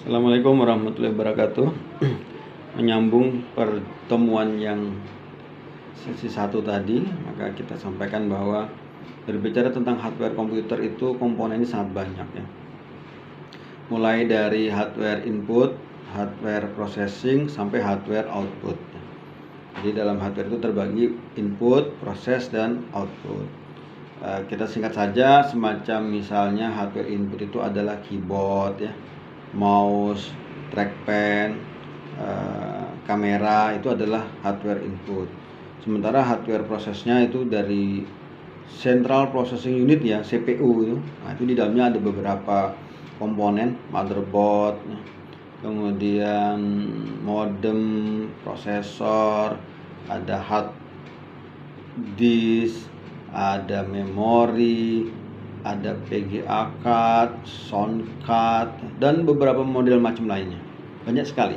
Assalamualaikum warahmatullahi wabarakatuh. Menyambung pertemuan yang sesi 1 tadi, maka kita sampaikan bahwa berbicara tentang hardware komputer itu komponennya sangat banyak ya. Mulai dari hardware input, hardware processing, sampai hardware output. Jadi dalam hardware itu terbagi input, proses, dan output. Kita singkat saja, semacam misalnya hardware input itu adalah keyboard ya, mouse, trackpad, kamera, itu adalah hardware input. Sementara hardware prosesnya itu dari Central Processing Unit ya, CPU itu. Nah, itu di dalamnya ada beberapa komponen, motherboard, kemudian modem, prosesor, ada hard disk, ada memori, ada VGA card, sound card, dan beberapa model macam lainnya. Banyak sekali.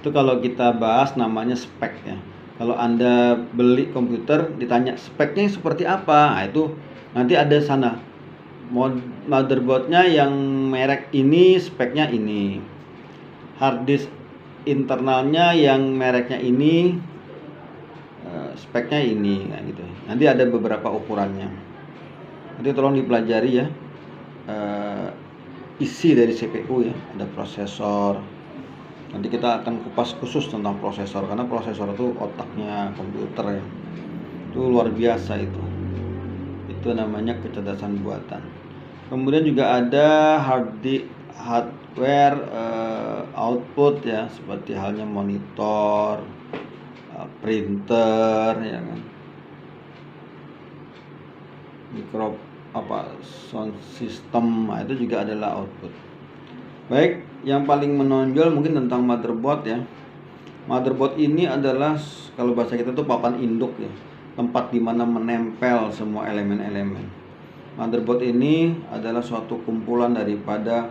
Itu kalau kita bahas namanya spek ya. Kalau Anda beli komputer ditanya speknya seperti apa, nah itu nanti ada sana motherboardnya yang merek ini, speknya ini. Hard disk internalnya yang mereknya ini, speknya ini, kayak gitu. Nanti ada beberapa ukurannya. Nanti tolong dipelajari ya, isi dari CPU ya. Ada prosesor. Nanti kita akan kupas khusus tentang prosesor, karena prosesor itu otaknya komputer ya. Itu luar biasa itu. Itu namanya kecerdasan buatan. Kemudian juga ada hardware output ya, seperti halnya monitor, printer ya kan, sound system, nah, itu juga adalah output. Baik, yang paling menonjol mungkin tentang motherboard ya. Motherboard ini adalah, kalau bahasa kita tuh papan induk ya, tempat dimana menempel semua elemen-elemen. Motherboard ini adalah suatu kumpulan daripada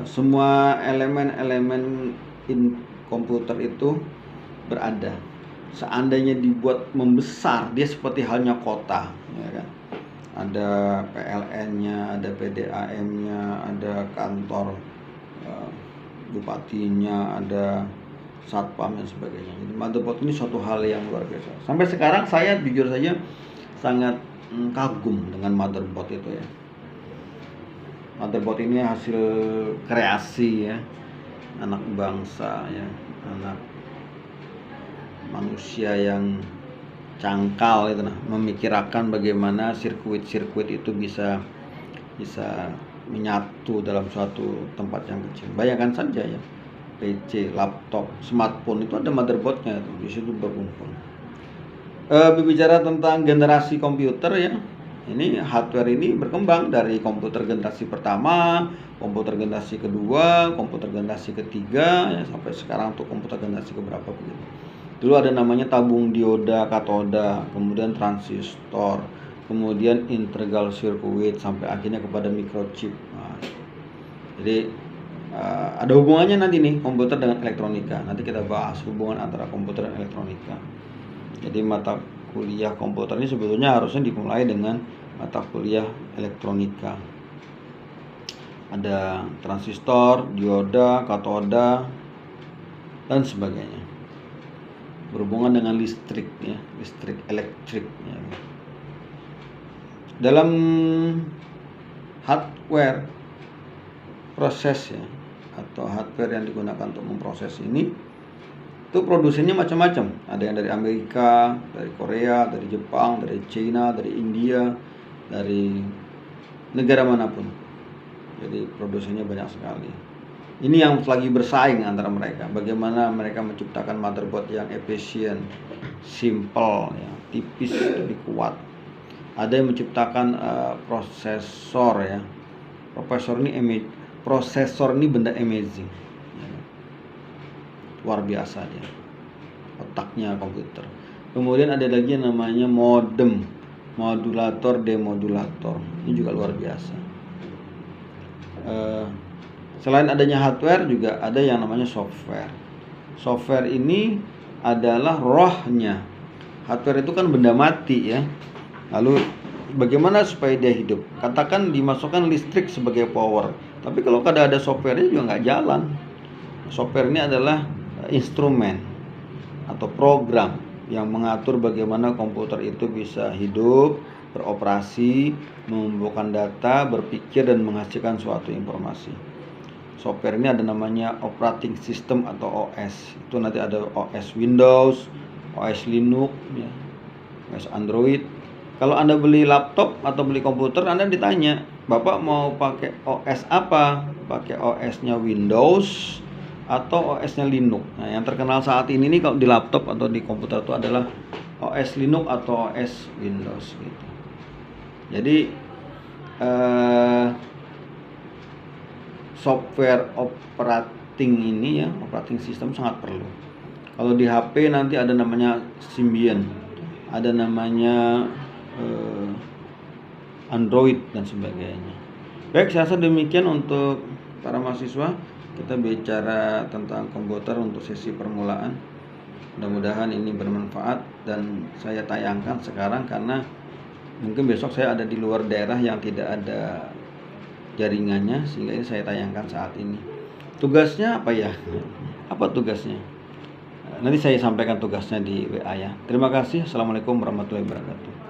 semua elemen-elemen komputer itu berada. Seandainya dibuat membesar, dia seperti halnya kota ya kan. Ada PLN-nya, ada PDAM-nya, ada kantor bupatinya, ada satpam dan sebagainya. Jadi motherboard ini suatu hal yang luar biasa. Sampai sekarang saya jujur saja sangat kagum dengan motherboard itu ya. Motherboard ini hasil kreasi ya, anak bangsa ya, anak manusia yang cangkal itu, memikirkan bagaimana sirkuit-sirkuit itu bisa menyatu dalam suatu tempat yang kecil. Bayangkan saja ya, PC, laptop, smartphone itu ada motherboardnya itu, di situ berkumpul. Berbicara tentang generasi komputer ya, ini hardware ini berkembang dari komputer generasi pertama, komputer generasi kedua, komputer generasi ketiga, ya, sampai sekarang untuk komputer generasi keberapa begitu. Dulu ada namanya tabung dioda, katoda, kemudian transistor, kemudian integral circuit, sampai akhirnya kepada microchip. Nah, jadi ada hubungannya nanti nih komputer dengan elektronika. Nanti kita bahas hubungan antara komputer dan elektronika. Jadi mata kuliah komputer ini sebetulnya harusnya dimulai dengan mata kuliah elektronika. Ada transistor, dioda, katoda, dan sebagainya. Berhubungan dengan listrik ya, listrik elektrik ya. Dalam hardware proses ya, atau hardware yang digunakan untuk memproses ini, itu produsennya macam-macam. Ada yang dari Amerika, dari Korea, dari Jepang, dari China, dari India, dari negara manapun. Jadi produsennya banyak sekali. Ini yang lagi bersaing antara mereka. Bagaimana mereka menciptakan motherboard yang efisien, simple, ya, tipis, tapi kuat. Ada yang menciptakan prosesor ya. Prosesor ini benda amazing. Ya. Luar biasa dia. Otaknya komputer. Kemudian ada lagi yang namanya modem, modulator, demodulator. Ini juga luar biasa. Selain adanya hardware, juga ada yang namanya software. Software ini adalah rohnya. Hardware itu kan benda mati ya. Lalu bagaimana supaya dia hidup? Katakan dimasukkan listrik sebagai power, tapi kalau kada ada softwarenya juga nggak jalan. Software ini adalah instrumen atau program yang mengatur bagaimana komputer itu bisa hidup, beroperasi, mengumpulkan data, berpikir, dan menghasilkan suatu informasi. Software ini ada namanya operating system atau OS. Itu nanti ada OS Windows, OS Linux, ya, OS Android. Kalau Anda beli laptop atau beli komputer, Anda ditanya, Bapak mau pakai OS apa? Pakai OS-nya Windows atau OS-nya Linux. Nah, yang terkenal saat ini nih kalau di laptop atau di komputer itu adalah OS Linux atau OS Windows gitu. Jadi software operating ini ya, operating system sangat perlu. Kalau di HP nanti ada namanya Symbian, ada namanya Android dan sebagainya. Baik, saya rasa demikian untuk para mahasiswa. Kita bicara tentang komputer untuk sesi permulaan. Mudah-mudahan ini bermanfaat dan saya tayangkan sekarang karena mungkin besok saya ada di luar daerah yang tidak ada jaringannya, sehingga ini saya tayangkan saat ini. Tugasnya apa ya? Apa tugasnya? Nanti saya sampaikan tugasnya di WA ya. Terima kasih. Assalamualaikum warahmatullahi wabarakatuh.